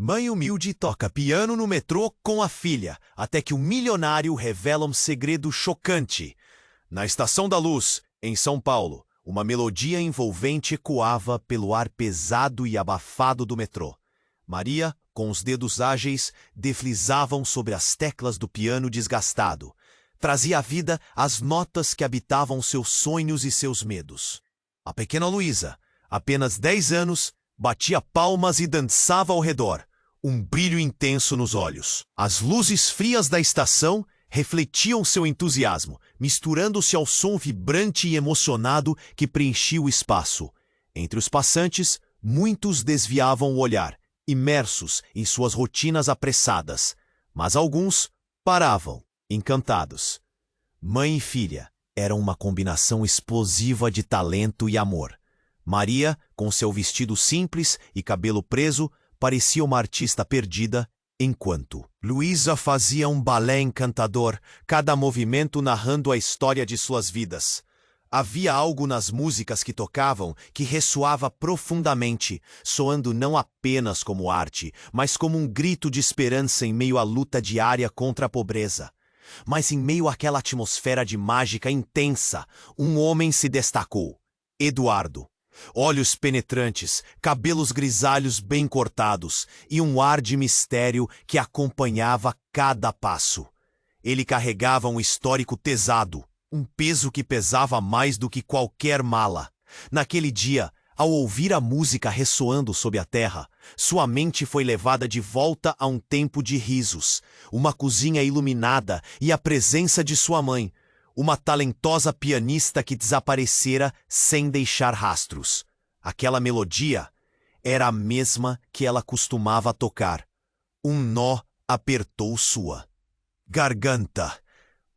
Mãe humilde toca piano no metrô com a filha, até que o milionário revela um segredo chocante. Na Estação da Luz, em São Paulo, uma melodia envolvente ecoava pelo ar pesado e abafado do metrô. Maria, com os dedos ágeis, deslizavam sobre as teclas do piano desgastado. Trazia à vida as notas que habitavam seus sonhos e seus medos. A pequena Luísa, apenas 10 anos, batia palmas e dançava ao redor, um brilho intenso nos olhos. As luzes frias da estação refletiam seu entusiasmo, misturando-se ao som vibrante e emocionado que preenchia o espaço. Entre os passantes, muitos desviavam o olhar, imersos em suas rotinas apressadas, mas alguns paravam, encantados. Mãe e filha eram uma combinação explosiva de talento e amor. Maria, com seu vestido simples e cabelo preso, parecia uma artista perdida, enquanto Luísa fazia um balé encantador, cada movimento narrando a história de suas vidas. Havia algo nas músicas que tocavam que ressoava profundamente, soando não apenas como arte, mas como um grito de esperança em meio à luta diária contra a pobreza. Mas em meio àquela atmosfera de mágica intensa, um homem se destacou: Eduardo. Olhos penetrantes, cabelos grisalhos bem cortados e um ar de mistério que acompanhava cada passo. Ele carregava um histórico pesado, um peso que pesava mais do que qualquer mala. Naquele dia, ao ouvir a música ressoando sob a terra, sua mente foi levada de volta a um tempo de risos, uma cozinha iluminada e a presença de sua mãe, uma talentosa pianista que desaparecera sem deixar rastros. Aquela melodia era a mesma que ela costumava tocar. Um nó apertou sua garganta.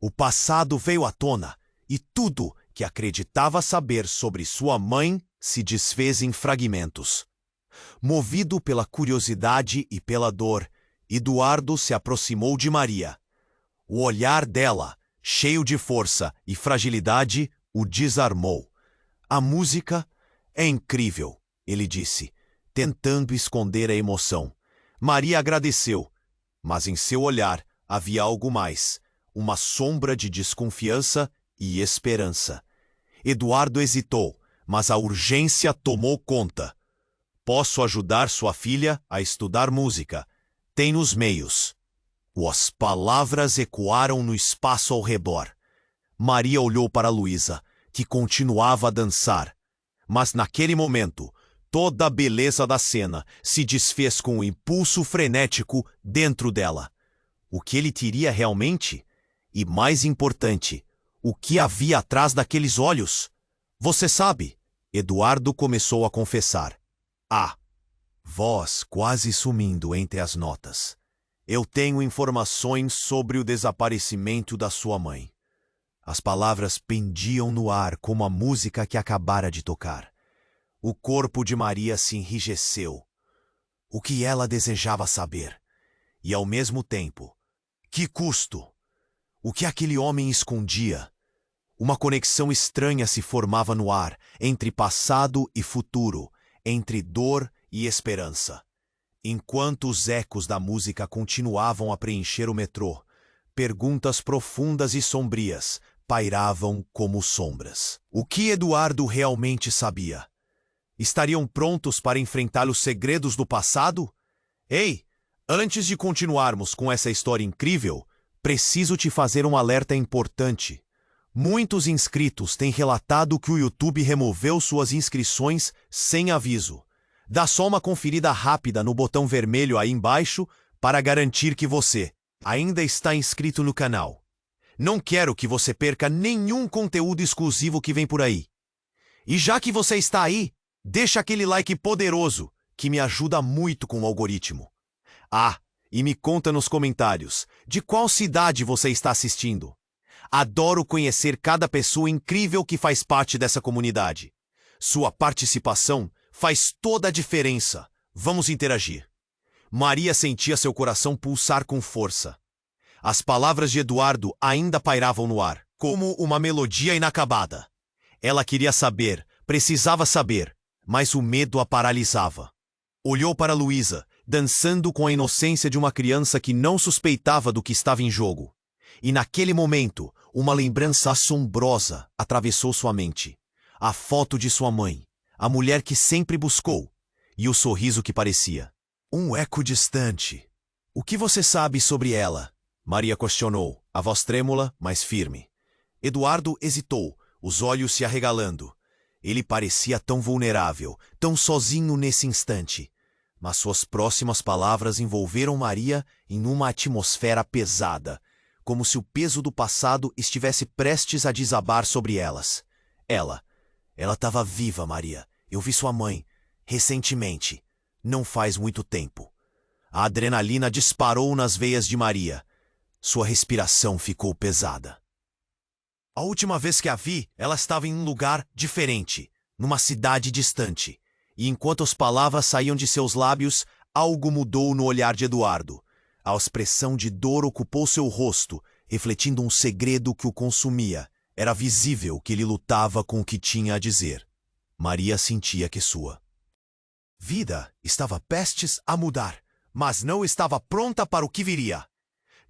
O passado veio à tona, e tudo que acreditava saber sobre sua mãe se desfez em fragmentos. Movido pela curiosidade e pela dor, Eduardo se aproximou de Maria. O olhar dela, cheio de força e fragilidade, o desarmou. A música é incrível, ele disse, tentando esconder a emoção. Maria agradeceu, mas em seu olhar havia algo mais, uma sombra de desconfiança e esperança. Eduardo hesitou, mas a urgência tomou conta. Posso ajudar sua filha a estudar música. Tem nos meios. As palavras ecoaram no espaço ao redor. Maria olhou para Luísa, que continuava a dançar. Mas naquele momento, toda a beleza da cena se desfez com um impulso frenético dentro dela. O que ele teria realmente? E mais importante, o que havia atrás daqueles olhos? Você sabe, Eduardo começou a confessar. Voz quase sumindo entre as notas. Eu tenho informações sobre o desaparecimento da sua mãe. As palavras pendiam no ar como a música que acabara de tocar. O corpo de Maria se enrijeceu. O que ela desejava saber? E ao mesmo tempo, que custo? O que aquele homem escondia? Uma conexão estranha se formava no ar, entre passado e futuro, entre dor e esperança. Enquanto os ecos da música continuavam a preencher o metrô, perguntas profundas e sombrias pairavam como sombras. O que Eduardo realmente sabia? Estariam prontos para enfrentar os segredos do passado? Ei, antes de continuarmos com essa história incrível, preciso te fazer um alerta importante. Muitos inscritos têm relatado que o YouTube removeu suas inscrições sem aviso. Dá só uma conferida rápida no botão vermelho aí embaixo para garantir que você ainda está inscrito no canal. Não quero que você perca nenhum conteúdo exclusivo que vem por aí. E já que você está aí, deixa aquele like poderoso que me ajuda muito com o algoritmo. E me conta nos comentários de qual cidade você está assistindo. Adoro conhecer cada pessoa incrível que faz parte dessa comunidade. Sua participação faz toda a diferença. Vamos interagir. Maria sentia seu coração pulsar com força. As palavras de Eduardo ainda pairavam no ar, como uma melodia inacabada. Ela queria saber, precisava saber, mas o medo a paralisava. Olhou para Luísa, dançando com a inocência de uma criança que não suspeitava do que estava em jogo. E naquele momento, uma lembrança assombrosa atravessou sua mente. A foto de sua mãe, a mulher que sempre buscou, e o sorriso que parecia um eco distante. O que você sabe sobre ela? Maria questionou, a voz trêmula, mas firme. Eduardo hesitou, os olhos se arregalando. Ele parecia tão vulnerável, tão sozinho nesse instante. Mas suas próximas palavras envolveram Maria em uma atmosfera pesada, como se o peso do passado estivesse prestes a desabar sobre elas. Ela estava viva, Maria. Eu vi sua mãe, recentemente, não faz muito tempo. A adrenalina disparou nas veias de Maria. Sua respiração ficou pesada. A última vez que a vi, ela estava em um lugar diferente, numa cidade distante. E enquanto as palavras saíam de seus lábios, algo mudou no olhar de Eduardo. A expressão de dor ocupou seu rosto, refletindo um segredo que o consumia. Era visível que ele lutava com o que tinha a dizer. Maria sentia que sua vida estava prestes a mudar, mas não estava pronta para o que viria.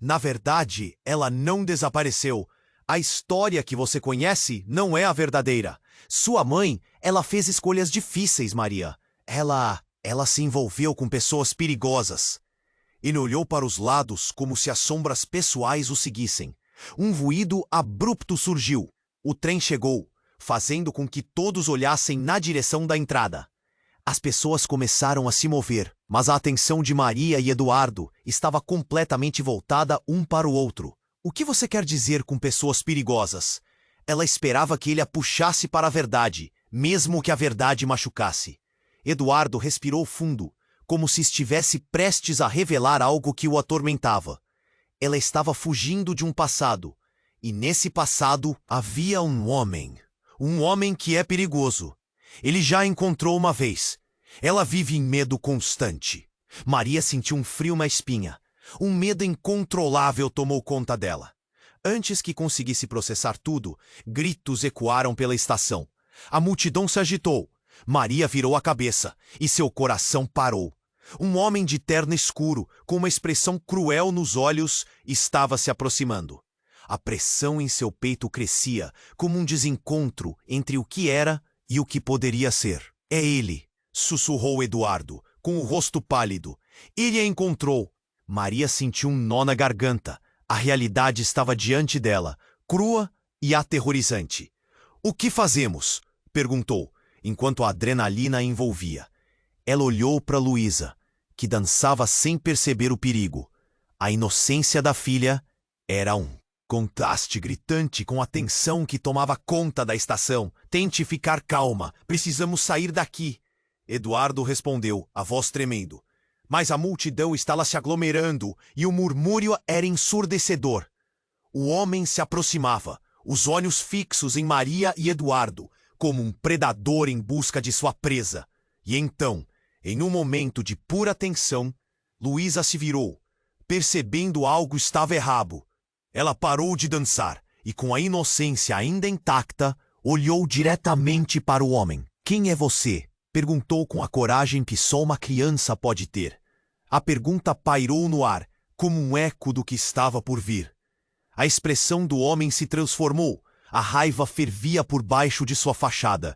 Na verdade, ela não desapareceu. A história que você conhece não é a verdadeira. Sua mãe, ela fez escolhas difíceis, Maria. Ela se envolveu com pessoas perigosas. Ele olhou para os lados como se as sombras pessoais o seguissem. Um ruído abrupto surgiu. O trem chegou, fazendo com que todos olhassem na direção da entrada. As pessoas começaram a se mover, mas a atenção de Maria e Eduardo estava completamente voltada um para o outro. O que você quer dizer com pessoas perigosas? Ela esperava que ele a puxasse para a verdade, mesmo que a verdade machucasse. Eduardo respirou fundo, como se estivesse prestes a revelar algo que o atormentava. Ela estava fugindo de um passado, e nesse passado havia um homem que é perigoso. Ele já a encontrou uma vez. Ela vive em medo constante. Maria sentiu um frio na espinha. Um medo incontrolável tomou conta dela. Antes que conseguisse processar tudo, gritos ecoaram pela estação. A multidão se agitou. Maria virou a cabeça e seu coração parou. Um homem de terno escuro, com uma expressão cruel nos olhos, estava se aproximando. A pressão em seu peito crescia, como um desencontro entre o que era e o que poderia ser. É ele, sussurrou Eduardo, com o rosto pálido. Ele a encontrou. Maria sentiu um nó na garganta. A realidade estava diante dela, crua e aterrorizante. O que fazemos? Perguntou, enquanto a adrenalina a envolvia. Ela olhou para Luísa, que dançava sem perceber o perigo. A inocência da filha era um contraste gritante com a tensão que tomava conta da estação. Tente ficar calma, precisamos sair daqui. Eduardo respondeu, a voz tremendo. Mas a multidão estava se aglomerando e o murmúrio era ensurdecedor. O homem se aproximava, os olhos fixos em Maria e Eduardo, como um predador em busca de sua presa. E então, em um momento de pura tensão, Luísa se virou, percebendo algo estava errado. Ela parou de dançar e, com a inocência ainda intacta, olhou diretamente para o homem. Quem é você? Perguntou com a coragem que só uma criança pode ter. A pergunta pairou no ar, como um eco do que estava por vir. A expressão do homem se transformou. A raiva fervia por baixo de sua fachada.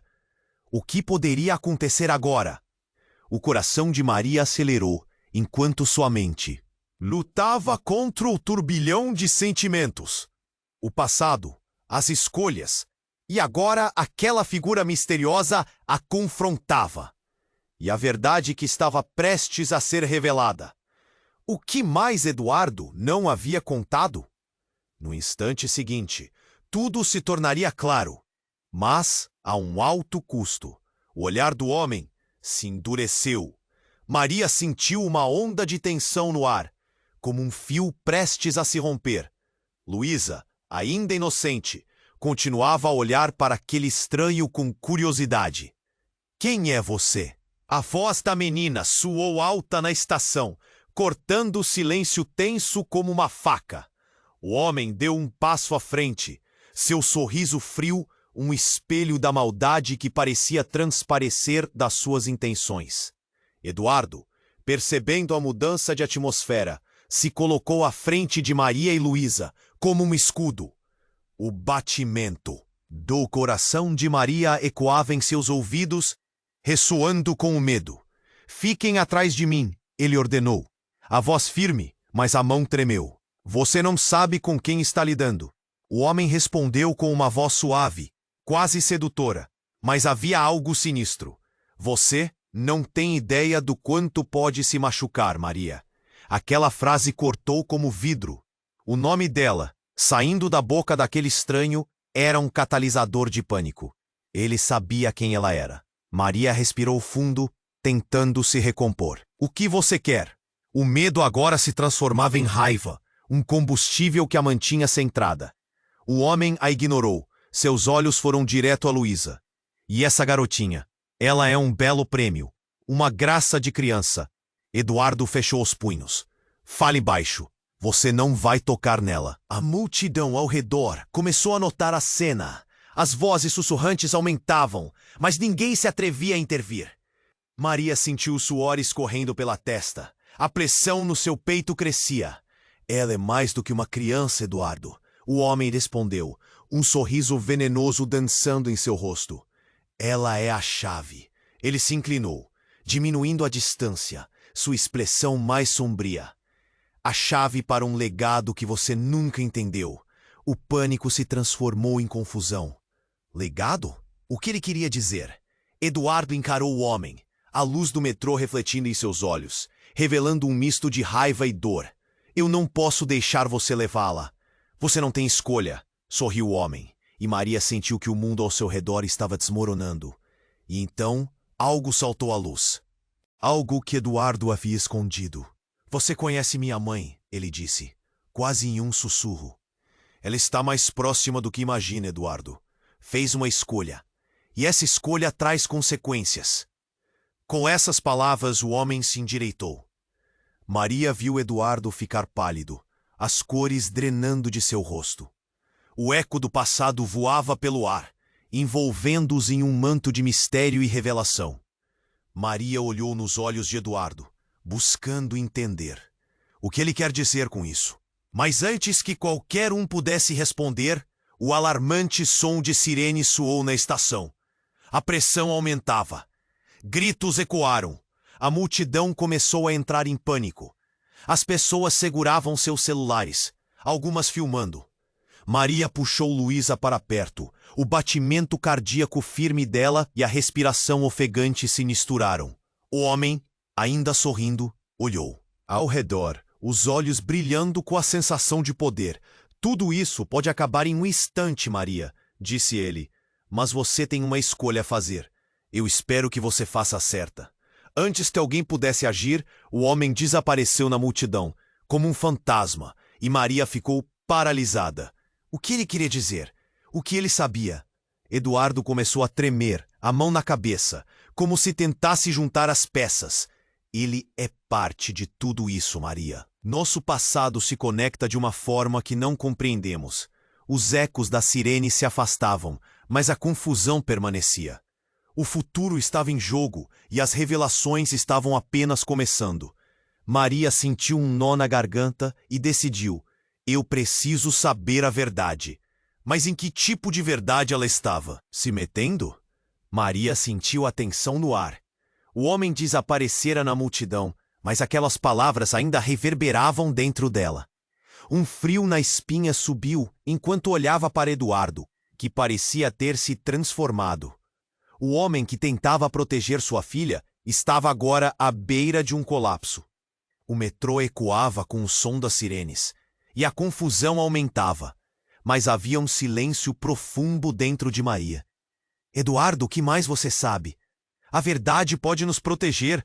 O que poderia acontecer agora? O coração de Maria acelerou, enquanto sua mente lutava contra o turbilhão de sentimentos. O passado, as escolhas, e agora aquela figura misteriosa a confrontava. E a verdade que estava prestes a ser revelada. O que mais Eduardo não havia contado? No instante seguinte, tudo se tornaria claro, mas a um alto custo. O olhar do homem se endureceu. Maria sentiu uma onda de tensão no ar, como um fio prestes a se romper. Luísa, ainda inocente, continuava a olhar para aquele estranho com curiosidade. Quem é você? A voz da menina soou alta na estação, cortando o silêncio tenso como uma faca. O homem deu um passo à frente, seu sorriso frio, um espelho da maldade que parecia transparecer das suas intenções. Eduardo, percebendo a mudança de atmosfera, se colocou à frente de Maria e Luísa, como um escudo. O batimento do coração de Maria ecoava em seus ouvidos, ressoando com o medo. "Fiquem atrás de mim", ele ordenou. A voz firme, mas a mão tremeu. "Você não sabe com quem está lidando." O homem respondeu com uma voz suave, quase sedutora, mas havia algo sinistro. "Você não tem ideia do quanto pode se machucar, Maria." Aquela frase cortou como vidro. O nome dela, saindo da boca daquele estranho, era um catalisador de pânico. Ele sabia quem ela era. Maria respirou fundo, tentando se recompor. "O que você quer?" O medo agora se transformava em raiva, um combustível que a mantinha centrada. O homem a ignorou. Seus olhos foram direto a Luísa. "E essa garotinha? Ela é um belo prêmio. Uma graça de criança." Eduardo fechou os punhos. "Fale baixo. Você não vai tocar nela." A multidão ao redor começou a notar a cena. As vozes sussurrantes aumentavam, mas ninguém se atrevia a intervir. Maria sentiu o suor escorrendo pela testa. A pressão no seu peito crescia. "Ela é mais do que uma criança, Eduardo." O homem respondeu, um sorriso venenoso dançando em seu rosto. "Ela é a chave." Ele se inclinou, diminuindo a distância, sua expressão mais sombria. "A chave para um legado que você nunca entendeu." O pânico se transformou em confusão. Legado? O que ele queria dizer? Eduardo encarou o homem, a luz do metrô refletindo em seus olhos, revelando um misto de raiva e dor. "Eu não posso deixar você levá-la." "Você não tem escolha", sorriu o homem, e Maria sentiu que o mundo ao seu redor estava desmoronando. E então, algo saltou à luz. Algo que Eduardo havia escondido. "Você conhece minha mãe", ele disse, quase em um sussurro. "Ela está mais próxima do que imagina, Eduardo. Fez uma escolha. E essa escolha traz consequências." Com essas palavras, o homem se endireitou. Maria viu Eduardo ficar pálido, as cores drenando de seu rosto. O eco do passado voava pelo ar, envolvendo-os em um manto de mistério e revelação. Maria olhou nos olhos de Eduardo, buscando entender. O que ele quer dizer com isso? Mas antes que qualquer um pudesse responder, o alarmante som de sirene soou na estação. A pressão aumentava. Gritos ecoaram. A multidão começou a entrar em pânico. As pessoas seguravam seus celulares, algumas filmando. Maria puxou Luísa para perto. O batimento cardíaco firme dela e a respiração ofegante se misturaram. O homem, ainda sorrindo, olhou. Ao redor, os olhos brilhando com a sensação de poder. "Tudo isso pode acabar em um instante, Maria", disse ele. "Mas você tem uma escolha a fazer. Eu espero que você faça a certa." Antes que alguém pudesse agir, o homem desapareceu na multidão, como um fantasma, e Maria ficou paralisada. O que ele queria dizer? O que ele sabia? Eduardo começou a tremer, a mão na cabeça, como se tentasse juntar as peças. "Ele é parte de tudo isso, Maria. Nosso passado se conecta de uma forma que não compreendemos." Os ecos da sirene se afastavam, mas a confusão permanecia. O futuro estava em jogo e as revelações estavam apenas começando. Maria sentiu um nó na garganta e decidiu: "Eu preciso saber a verdade." Mas em que tipo de verdade ela estava? Se metendo? Maria sentiu a tensão no ar. O homem desaparecera na multidão, mas aquelas palavras ainda reverberavam dentro dela. Um frio na espinha subiu enquanto olhava para Eduardo, que parecia ter se transformado. O homem que tentava proteger sua filha estava agora à beira de um colapso. O metrô ecoava com o som das sirenes, e a confusão aumentava, mas havia um silêncio profundo dentro de Maria. "Eduardo, o que mais você sabe? A verdade pode nos proteger."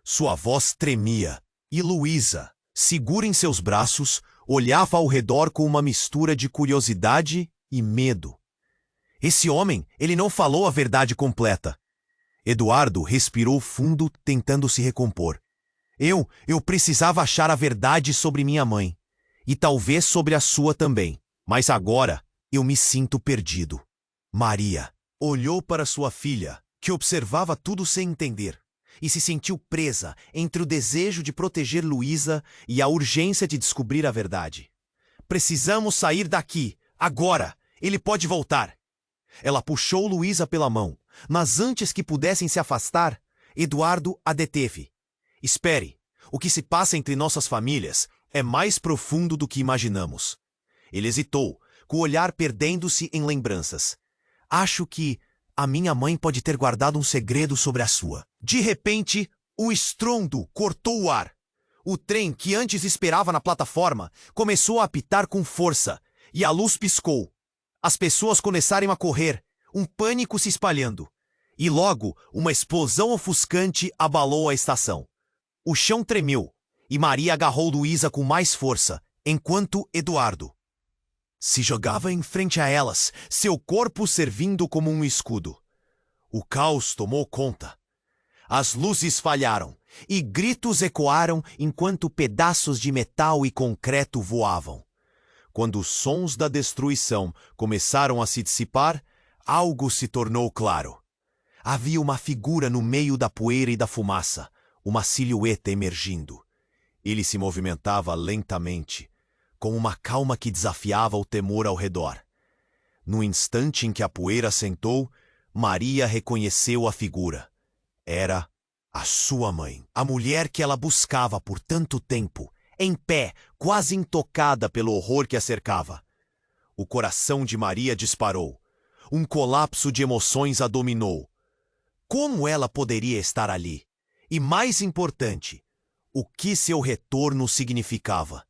Sua voz tremia, e Luísa, segura em seus braços, olhava ao redor com uma mistura de curiosidade e medo. Esse homem, ele não falou a verdade completa. Eduardo respirou fundo, tentando se recompor. Eu precisava achar a verdade sobre minha mãe. E talvez sobre a sua também. Mas agora, eu me sinto perdido." Maria olhou para sua filha, que observava tudo sem entender. e se sentiu presa entre o desejo de proteger Luísa e a urgência de descobrir a verdade. Precisamos sair daqui, agora! Ele pode voltar! Ela puxou Luísa pela mão, mas antes que pudessem se afastar, Eduardo a deteve. Espere, o que se passa entre nossas famílias é mais profundo do que imaginamos. Ele hesitou, com o olhar perdendo-se em lembranças. Acho que a minha mãe pode ter guardado um segredo sobre a sua. De repente, o estrondo cortou o ar. O trem, que antes esperava na plataforma, começou a apitar com força, e a luz piscou. As pessoas começaram a correr, um pânico se espalhando. E logo, uma explosão ofuscante abalou a estação. O chão tremeu, e Maria agarrou Luísa com mais força, enquanto Eduardo se jogava em frente a elas, seu corpo servindo como um escudo. O caos tomou conta. As luzes falharam, e gritos ecoaram enquanto pedaços de metal e concreto voavam. Quando os sons da destruição começaram a se dissipar, algo se tornou claro. Havia uma figura no meio da poeira e da fumaça, uma silhueta emergindo. Ele se movimentava lentamente, com uma calma que desafiava o temor ao redor. No instante em que a poeira assentou, Maria reconheceu a figura. Era a sua mãe, a mulher que ela buscava por tanto tempo, em pé, quase intocada pelo horror que a cercava. O coração de Maria disparou. Um colapso de emoções a dominou. Como ela poderia estar ali? E mais importante, o que seu retorno significava?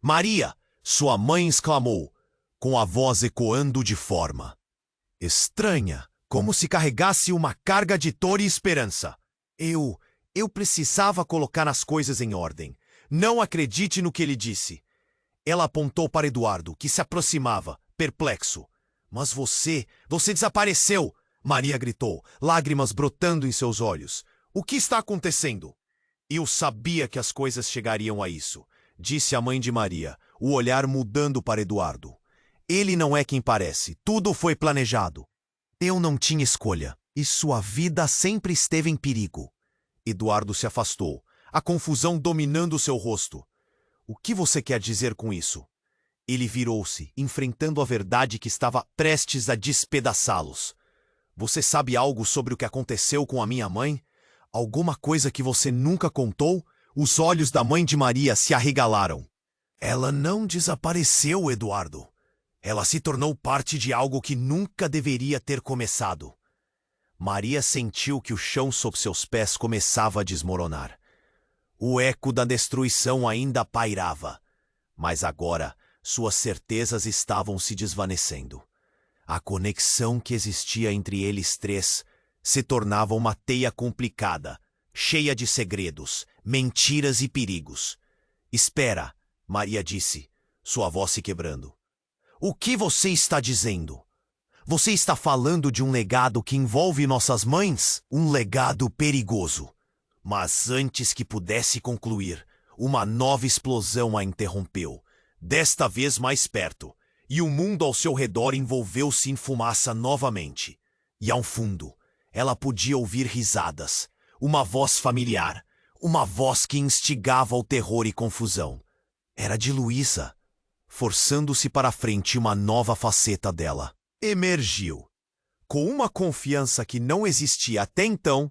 Maria, sua mãe exclamou, com a voz ecoando de forma estranha, como se carregasse uma carga de dor e esperança. Eu precisava colocar as coisas em ordem. Não acredite no que ele disse. Ela apontou para Eduardo, que se aproximava, perplexo. Mas você desapareceu! Maria gritou, lágrimas brotando em seus olhos. O que está acontecendo? Eu sabia que as coisas chegariam a isso, disse a mãe de Maria, o olhar mudando para Eduardo. Ele não é quem parece, tudo foi planejado. Eu não tinha escolha, e sua vida sempre esteve em perigo. Eduardo se afastou, a confusão dominando seu rosto. O que você quer dizer com isso? Ele virou-se, enfrentando a verdade que estava prestes a despedaçá-los. Você sabe algo sobre o que aconteceu com a minha mãe? Alguma coisa que você nunca contou? Os olhos da mãe de Maria se arregalaram. Ela não desapareceu, Eduardo. Ela se tornou parte de algo que nunca deveria ter começado. Maria sentiu que o chão sob seus pés começava a desmoronar. O eco da destruição ainda pairava, mas agora suas certezas estavam se desvanecendo. A conexão que existia entre eles três se tornava uma teia complicada, cheia de segredos, mentiras e perigos. Espera, Maria disse, sua voz se quebrando. O que você está dizendo? Você está falando de um legado que envolve nossas mães? Um legado perigoso. Mas antes que pudesse concluir, uma nova explosão a interrompeu, desta vez mais perto, e o mundo ao seu redor envolveu-se em fumaça novamente. E ao fundo, ela podia ouvir risadas, uma voz familiar, uma voz que instigava o terror e confusão. Era de Luísa, forçando-se para a frente uma nova faceta dela. Emergiu. Com uma confiança que não existia até então,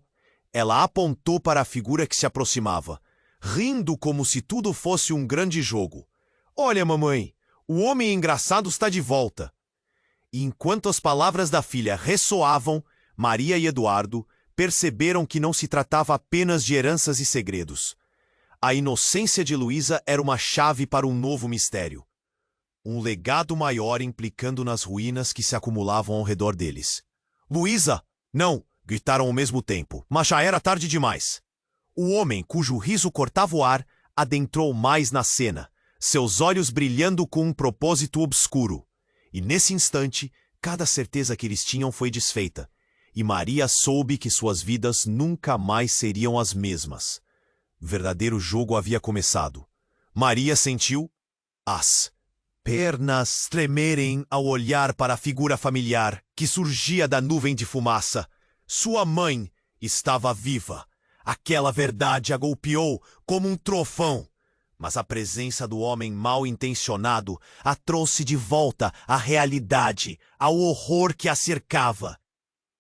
ela apontou para a figura que se aproximava, rindo como se tudo fosse um grande jogo. Olha, mamãe, o homem engraçado está de volta. E enquanto as palavras da filha ressoavam, Maria e Eduardo perceberam que não se tratava apenas de heranças e segredos. A inocência de Luísa era uma chave para um novo mistério. Um legado maior implicando nas ruínas que se acumulavam ao redor deles. Luísa! Não! Gritaram ao mesmo tempo, mas já era tarde demais. O homem, cujo riso cortava o ar, adentrou mais na cena, seus olhos brilhando com um propósito obscuro. E nesse instante, cada certeza que eles tinham foi desfeita, e Maria soube que suas vidas nunca mais seriam as mesmas. O verdadeiro jogo havia começado. Maria sentiu as pernas tremerem ao olhar para a figura familiar que surgia da nuvem de fumaça. Sua mãe estava viva, Aquela verdade a golpeou como um trovão. Mas a presença do homem mal-intencionado a trouxe de volta à realidade, ao horror que a cercava.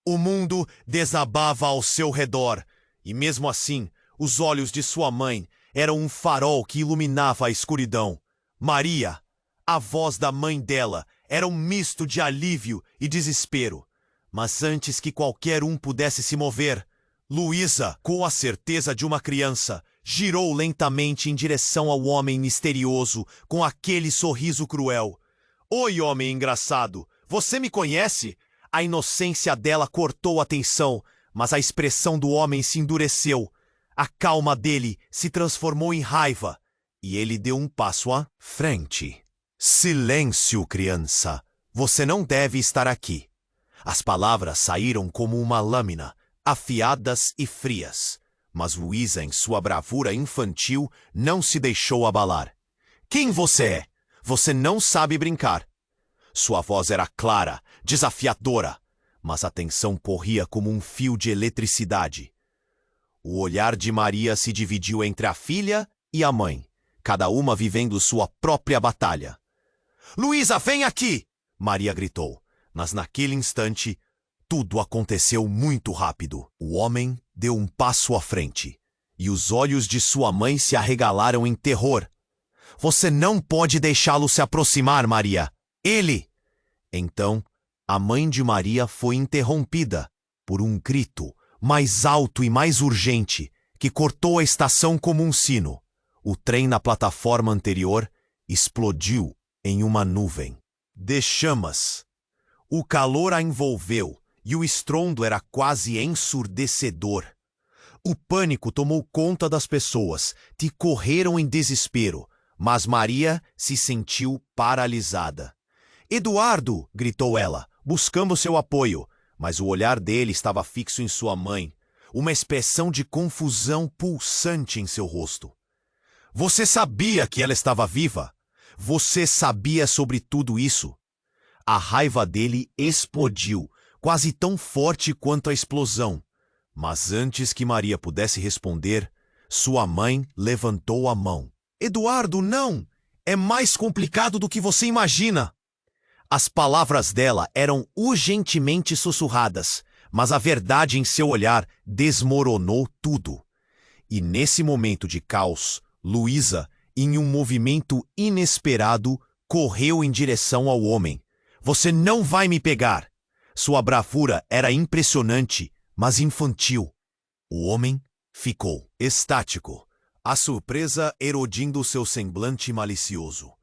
O mundo desabava ao seu redor, e mesmo assim, os olhos de sua mãe eram um farol que iluminava a escuridão. Maria, a voz da mãe dela, era um misto de alívio e desespero. Mas antes que qualquer um pudesse se mover, Luísa, com a certeza de uma criança, girou lentamente em direção ao homem misterioso com aquele sorriso cruel. Oi, homem engraçado, você me conhece? A inocência dela cortou a tensão, mas a expressão do homem se endureceu. A calma dele se transformou em raiva, e ele deu um passo à frente. Silêncio, criança. Você não deve estar aqui. As palavras saíram como uma lâmina, afiadas e frias. Mas Luísa, em sua bravura infantil, não se deixou abalar. Quem você é? Você não sabe brincar. Sua voz era clara, desafiadora, mas a tensão corria como um fio de eletricidade. O olhar de Maria se dividiu entre a filha e a mãe, cada uma vivendo sua própria batalha. Luísa, vem aqui! Maria gritou, mas naquele instante, tudo aconteceu muito rápido. O homem deu um passo à frente, e os olhos de sua mãe se arregalaram em terror. Você não pode deixá-lo se aproximar, Maria. Ele! Então, a mãe de Maria foi interrompida por um grito mais alto e mais urgente que cortou a estação como um sino. O trem na plataforma anterior explodiu em uma nuvem de chamas. O calor a envolveu e o estrondo era quase ensurdecedor. O pânico tomou conta das pessoas, que correram em desespero, mas Maria se sentiu paralisada. Eduardo! Gritou ela, buscando seu apoio, mas o olhar dele estava fixo em sua mãe, uma expressão de confusão pulsante em seu rosto. Você sabia que ela estava viva? Você sabia sobre tudo isso? A raiva dele explodiu, quase tão forte quanto a explosão. Mas antes que Maria pudesse responder, sua mãe levantou a mão. Eduardo, não! É mais complicado do que você imagina! As palavras dela eram urgentemente sussurradas, mas a verdade em seu olhar desmoronou tudo. E nesse momento de caos, Luísa, em um movimento inesperado, correu em direção ao homem. Você não vai me pegar! Sua bravura era impressionante, mas infantil. O homem ficou estático, a surpresa erodindo seu semblante malicioso.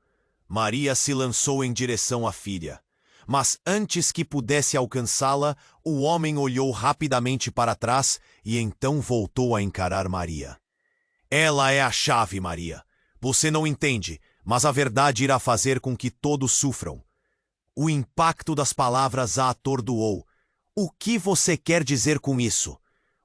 Maria se lançou em direção à filha, mas antes que pudesse alcançá-la, o homem olhou rapidamente para trás e então voltou a encarar Maria. Ela é a chave, Maria. Você não entende, mas a verdade irá fazer com que todos sufram. O impacto das palavras a atordoou. O que você quer dizer com isso?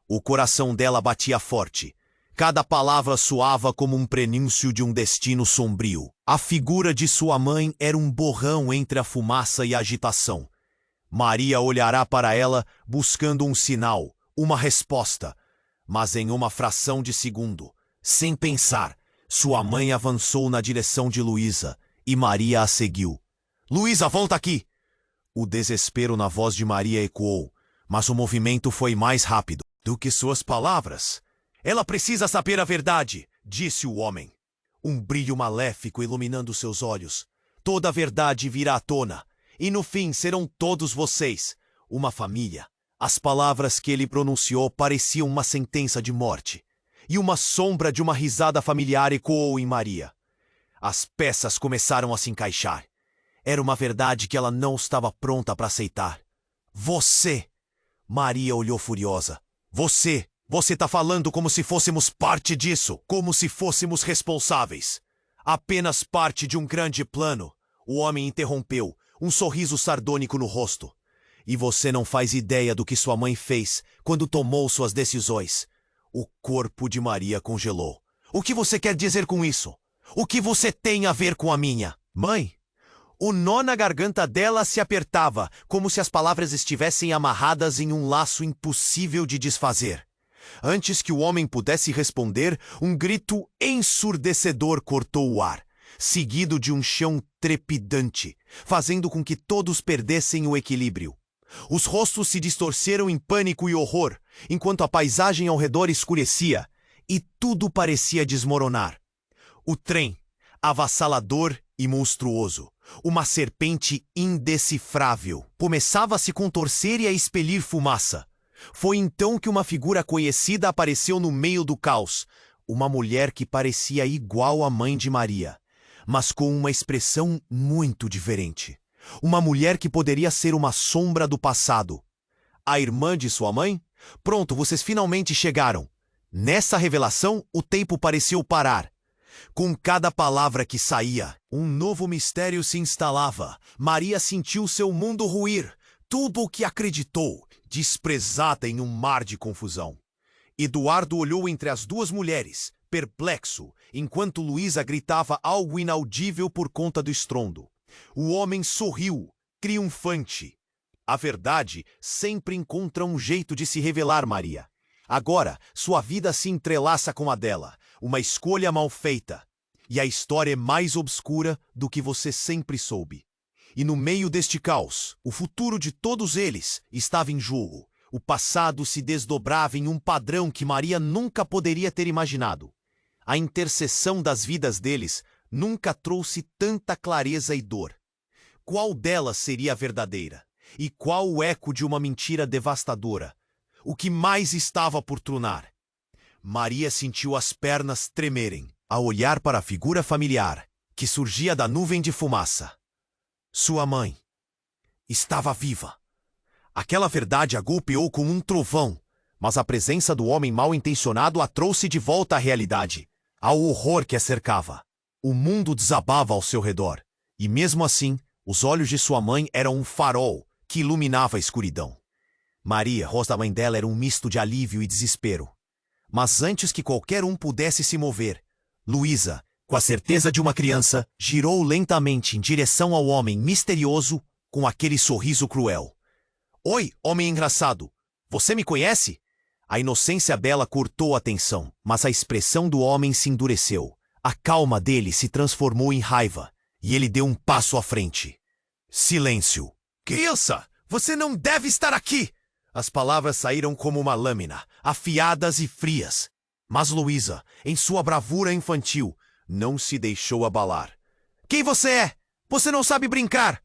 O coração dela batia forte. Cada palavra soava como um prenúncio de um destino sombrio. A figura de sua mãe era um borrão entre a fumaça e a agitação. Maria olhará para ela buscando um sinal, uma resposta. Mas em uma fração de segundo, sem pensar, sua mãe avançou na direção de Luísa e Maria a seguiu. Luísa, volta aqui! O desespero na voz de Maria ecoou, mas o movimento foi mais rápido do que suas palavras. Ela precisa saber a verdade, disse o homem. Um brilho maléfico iluminando seus olhos. Toda a verdade virá à tona, e no fim serão todos vocês, uma família. As palavras que ele pronunciou pareciam uma sentença de morte, e uma sombra de uma risada familiar ecoou em Maria. As peças começaram a se encaixar. Era uma verdade que ela não estava pronta para aceitar. Você! Maria olhou furiosa. Você está falando como se fôssemos parte disso, como se fôssemos responsáveis. Apenas parte de um grande plano. O homem interrompeu, um sorriso sardônico no rosto. E você não faz ideia do que sua mãe fez quando tomou suas decisões. O corpo de Maria congelou. O que você quer dizer com isso? O que você tem a ver com a minha mãe? O nó na garganta dela se apertava, como se as palavras estivessem amarradas em um laço impossível de desfazer. Antes que o homem pudesse responder, um grito ensurdecedor cortou o ar, seguido de um chão trepidante, fazendo com que todos perdessem o equilíbrio. Os rostos se distorceram em pânico e horror, enquanto a paisagem ao redor escurecia e tudo parecia desmoronar. O trem, avassalador e monstruoso, uma serpente indecifrável, começava a se contorcer e a expelir fumaça. Foi então que uma figura conhecida apareceu no meio do caos, uma mulher que parecia igual à mãe de Maria, mas com uma expressão muito diferente. Uma mulher que poderia ser uma sombra do passado. A irmã de sua mãe? Pronto, vocês finalmente chegaram. Nessa revelação, o tempo pareceu parar. Com cada palavra que saía, um novo mistério se instalava. Maria sentiu seu mundo ruir. Tudo o que acreditou, desprezada em um mar de confusão. Eduardo olhou entre as duas mulheres, perplexo, enquanto Luísa gritava algo inaudível por conta do estrondo. O homem sorriu, triunfante. A verdade sempre encontra um jeito de se revelar, Maria. Agora, sua vida se entrelaça com a dela, uma escolha mal feita. E a história é mais obscura do que você sempre soube. E no meio deste caos, o futuro de todos eles estava em jogo. O passado se desdobrava em um padrão que Maria nunca poderia ter imaginado. A interseção das vidas deles nunca trouxe tanta clareza e dor. Qual delas seria a verdadeira? E qual o eco de uma mentira devastadora? O que mais estava por tronar? Maria sentiu as pernas tremerem ao olhar para a figura familiar que surgia da nuvem de fumaça. Sua mãe estava viva. Aquela verdade a golpeou como um trovão, mas a presença do homem mal-intencionado a trouxe de volta à realidade, ao horror que a cercava. O mundo desabava ao seu redor, e mesmo assim, os olhos de sua mãe eram um farol que iluminava a escuridão. Maria, rosto da mãe dela, era um misto de alívio e desespero. Mas antes que qualquer um pudesse se mover, Luísa, com a certeza de uma criança, girou lentamente em direção ao homem misterioso com aquele sorriso cruel. Oi, homem engraçado, você me conhece? A inocência bela cortou a tensão, mas a expressão do homem se endureceu. A calma dele se transformou em raiva, e ele deu um passo à frente. Silêncio. Criança, você não deve estar aqui! As palavras saíram como uma lâmina, afiadas e frias. Mas Luísa, em sua bravura infantil, não se deixou abalar. Quem você é? Você não sabe brincar!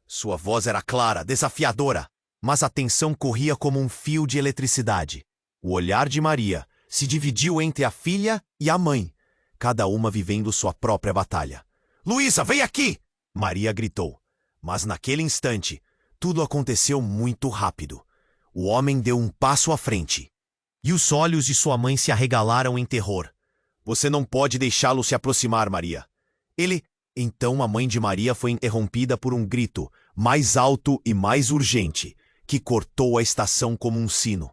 Sua voz era clara, desafiadora, mas a tensão corria como um fio de eletricidade. O olhar de Maria se dividiu entre a filha e a mãe, cada uma vivendo sua própria batalha. Luísa, vem aqui! Maria gritou. Mas naquele instante, tudo aconteceu muito rápido. O homem deu um passo à frente, e os olhos de sua mãe se arregalaram em terror. Você não pode deixá-lo se aproximar, Maria. Ele... Então a mãe de Maria foi interrompida por um grito, mais alto e mais urgente, que cortou a estação como um sino.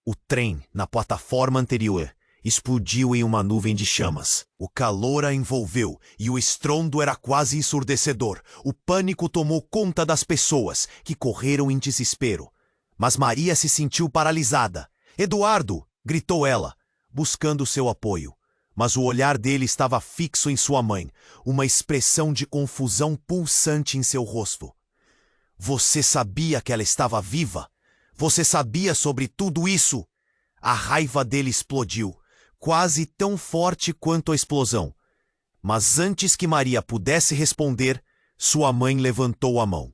O trem, na plataforma anterior, explodiu em uma nuvem de chamas. O calor a envolveu e o estrondo era quase ensurdecedor. O pânico tomou conta das pessoas, que correram em desespero. Mas Maria se sentiu paralisada. Eduardo! Gritou ela, buscando seu apoio. Mas o olhar dele estava fixo em sua mãe, uma expressão de confusão pulsante em seu rosto. Você sabia que ela estava viva? Você sabia sobre tudo isso? A raiva dele explodiu, quase tão forte quanto a explosão. Mas antes que Maria pudesse responder, sua mãe levantou a mão.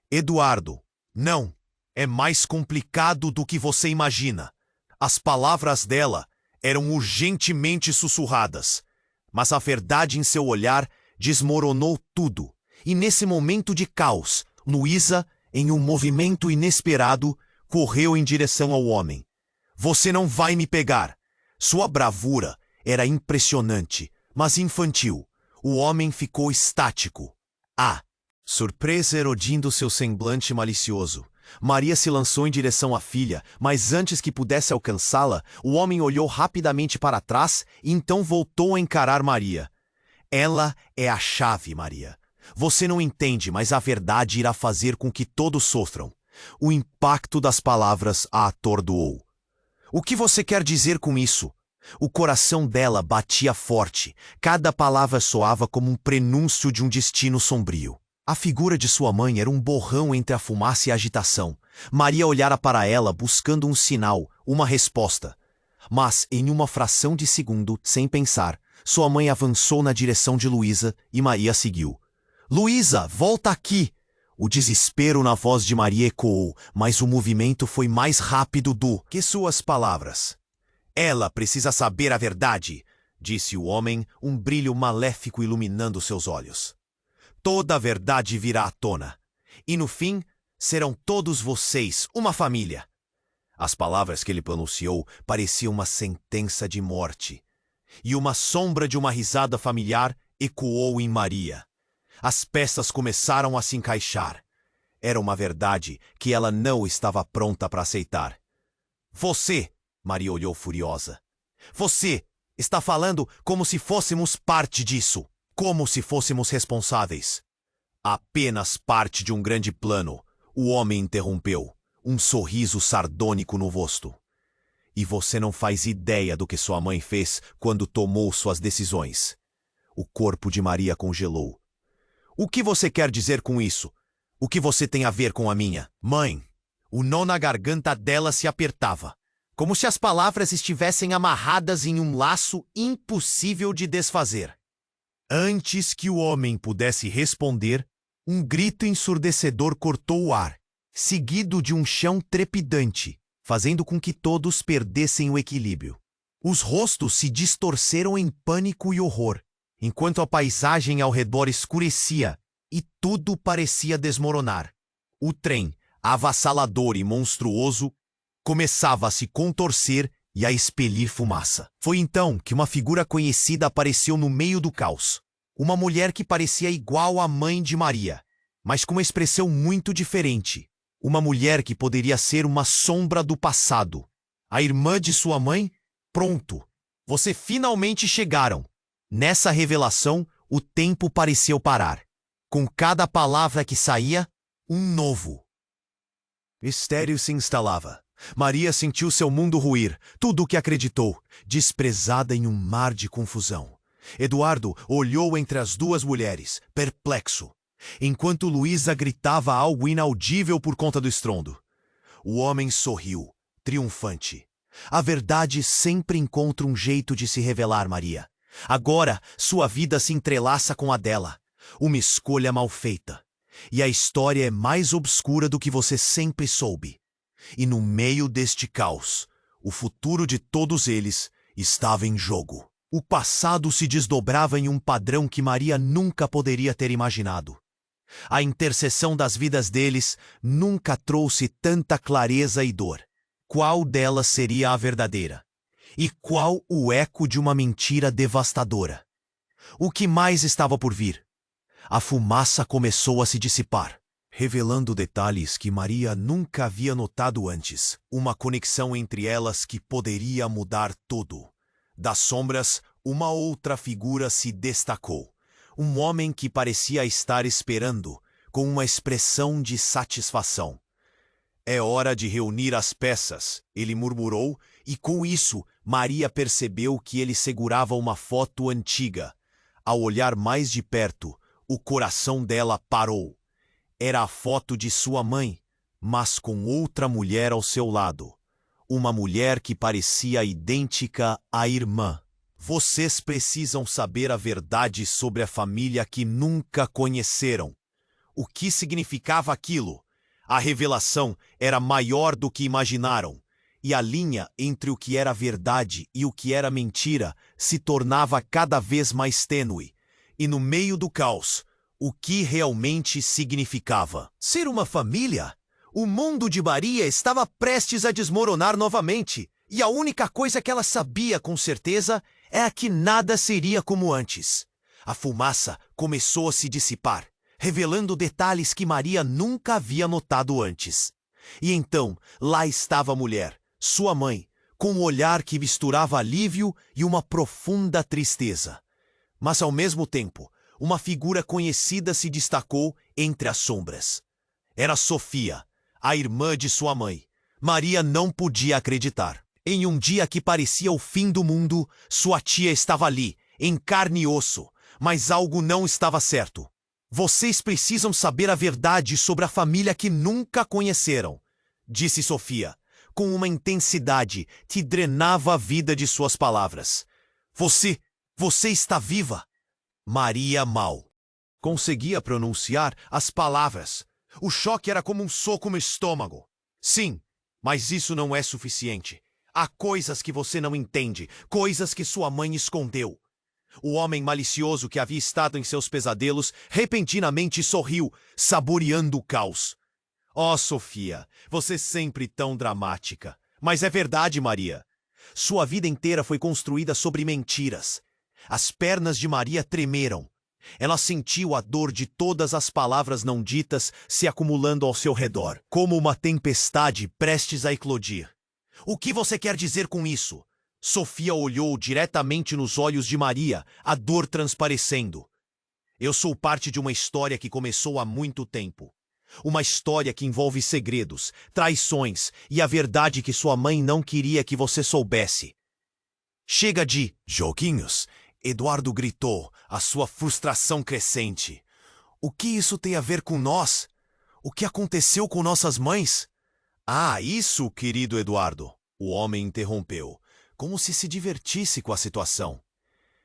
Eduardo, não, é mais complicado do que você imagina. As palavras dela eram urgentemente sussurradas, mas a verdade em seu olhar desmoronou tudo. E nesse momento de caos, Luísa, em um movimento inesperado, correu em direção ao homem. Você não vai me pegar. Sua bravura era impressionante, mas infantil. O homem ficou estático. Surpresa erodindo seu semblante malicioso. Maria se lançou em direção à filha, mas antes que pudesse alcançá-la, o homem olhou rapidamente para trás e então voltou a encarar Maria. Ela é a chave, Maria. Você não entende, mas a verdade irá fazer com que todos sofram. O impacto das palavras a atordoou. O que você quer dizer com isso? O coração dela batia forte. Cada palavra soava como um prenúncio de um destino sombrio. A figura de sua mãe era um borrão entre a fumaça e a agitação. Maria olhara para ela buscando um sinal, uma resposta. Mas, em uma fração de segundo, sem pensar, sua mãe avançou na direção de Luísa e Maria seguiu. Luísa, volta aqui! O desespero na voz de Maria ecoou, mas o movimento foi mais rápido do que suas palavras. Ela precisa saber a verdade, disse o homem, um brilho maléfico iluminando seus olhos. Toda a verdade virá à tona. E no fim, serão todos vocês uma família. As palavras que ele pronunciou pareciam uma sentença de morte. E uma sombra de uma risada familiar ecoou em Maria. As peças começaram a se encaixar. Era uma verdade que ela não estava pronta para aceitar. Você, Maria olhou furiosa. Você está falando como se fôssemos parte disso. Como se fôssemos responsáveis. Apenas parte de um grande plano, o homem interrompeu, um sorriso sardônico no rosto. E você não faz ideia do que sua mãe fez quando tomou suas decisões. O corpo de Maria congelou. O que você quer dizer com isso? O que você tem a ver com a minha mãe? O nó na garganta dela se apertava, como se as palavras estivessem amarradas em um laço impossível de desfazer. Antes que o homem pudesse responder, um grito ensurdecedor cortou o ar, seguido de um chão trepidante, fazendo com que todos perdessem o equilíbrio. Os rostos se distorceram em pânico e horror, enquanto a paisagem ao redor escurecia e tudo parecia desmoronar. O trem, avassalador e monstruoso, começava a se contorcer e a expelir fumaça. Foi então que uma figura conhecida apareceu no meio do caos. Uma mulher que parecia igual à mãe de Maria, mas com uma expressão muito diferente. Uma mulher que poderia ser uma sombra do passado. A irmã de sua mãe? Pronto! Você finalmente chegaram! Nessa revelação, o tempo pareceu parar. Com cada palavra que saía, um novo mistério se instalava. Maria sentiu seu mundo ruir, tudo o que acreditou, desprezada em um mar de confusão. Eduardo olhou entre as duas mulheres, perplexo, enquanto Luísa gritava algo inaudível por conta do estrondo. O homem sorriu, triunfante. A verdade sempre encontra um jeito de se revelar, Maria. Agora, sua vida se entrelaça com a dela. Uma escolha mal feita. E a história é mais obscura do que você sempre soube. E no meio deste caos, o futuro de todos eles estava em jogo. O passado se desdobrava em um padrão que Maria nunca poderia ter imaginado. A interseção das vidas deles nunca trouxe tanta clareza e dor. Qual delas seria a verdadeira? E qual o eco de uma mentira devastadora? O que mais estava por vir? A fumaça começou a se dissipar, revelando detalhes que Maria nunca havia notado antes. Uma conexão entre elas que poderia mudar tudo. Das sombras, uma outra figura se destacou. Um homem que parecia estar esperando, com uma expressão de satisfação. É hora de reunir as peças, ele murmurou, e com isso, Maria percebeu que ele segurava uma foto antiga. Ao olhar mais de perto, o coração dela parou. Era a foto de sua mãe, mas com outra mulher ao seu lado. Uma mulher que parecia idêntica à irmã. Vocês precisam saber a verdade sobre a família que nunca conheceram. O que significava aquilo? A revelação era maior do que imaginaram, e a linha entre o que era verdade e o que era mentira se tornava cada vez mais tênue. E no meio do caos, o que realmente significava ser uma família? O mundo de Maria estava prestes a desmoronar novamente, e a única coisa que ela sabia com certeza é que nada seria como antes. A fumaça começou a se dissipar, revelando detalhes que Maria nunca havia notado antes. E então, lá estava a mulher, sua mãe, com um olhar que misturava alívio e uma profunda tristeza. Mas, ao mesmo tempo, uma figura conhecida se destacou entre as sombras. Era Sofia, a irmã de sua mãe. Maria não podia acreditar. Em um dia que parecia o fim do mundo, sua tia estava ali, em carne e osso, mas algo não estava certo. Vocês precisam saber a verdade sobre a família que nunca conheceram, disse Sofia, com uma intensidade que drenava a vida de suas palavras. Você está viva? Maria mal conseguia pronunciar as palavras. O choque era como um soco no estômago. Sim, mas isso não é suficiente. Há coisas que você não entende, coisas que sua mãe escondeu. O homem malicioso que havia estado em seus pesadelos repentinamente sorriu, saboreando o caos. Oh, Sofia, você sempre tão dramática. Mas é verdade, Maria. Sua vida inteira foi construída sobre mentiras. As pernas de Maria tremeram. Ela sentiu a dor de todas as palavras não ditas se acumulando ao seu redor, como uma tempestade prestes a eclodir. O que você quer dizer com isso? Sofia olhou diretamente nos olhos de Maria, a dor transparecendo. Eu sou parte de uma história que começou há muito tempo. Uma história que envolve segredos, traições e a verdade que sua mãe não queria que você soubesse. Chega de joguinhos, Eduardo gritou, a sua frustração crescente. O que isso tem a ver com nós? O que aconteceu com nossas mães? Ah, isso, querido Eduardo, o homem interrompeu, como se divertisse com a situação.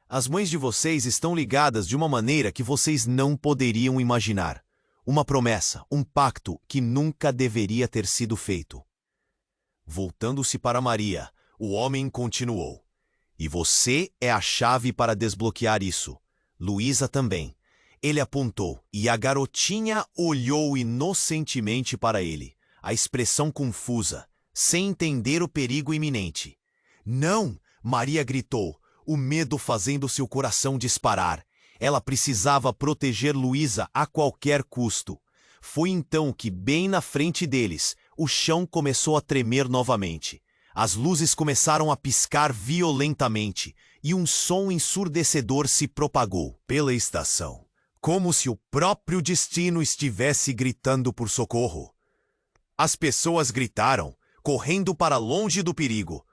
As mães de vocês estão ligadas de uma maneira que vocês não poderiam imaginar. Uma promessa, um pacto que nunca deveria ter sido feito. Voltando-se para Maria, o homem continuou. E você é a chave para desbloquear isso. Luísa também. Ele apontou, e a garotinha olhou inocentemente para ele, a expressão confusa, sem entender o perigo iminente. Não! Maria gritou, o medo fazendo seu coração disparar. Ela precisava proteger Luísa a qualquer custo. Foi então que, bem na frente deles, o chão começou a tremer novamente. As luzes começaram a piscar violentamente e um som ensurdecedor se propagou pela estação, como se o próprio destino estivesse gritando por socorro. As pessoas gritaram, correndo para longe do perigo.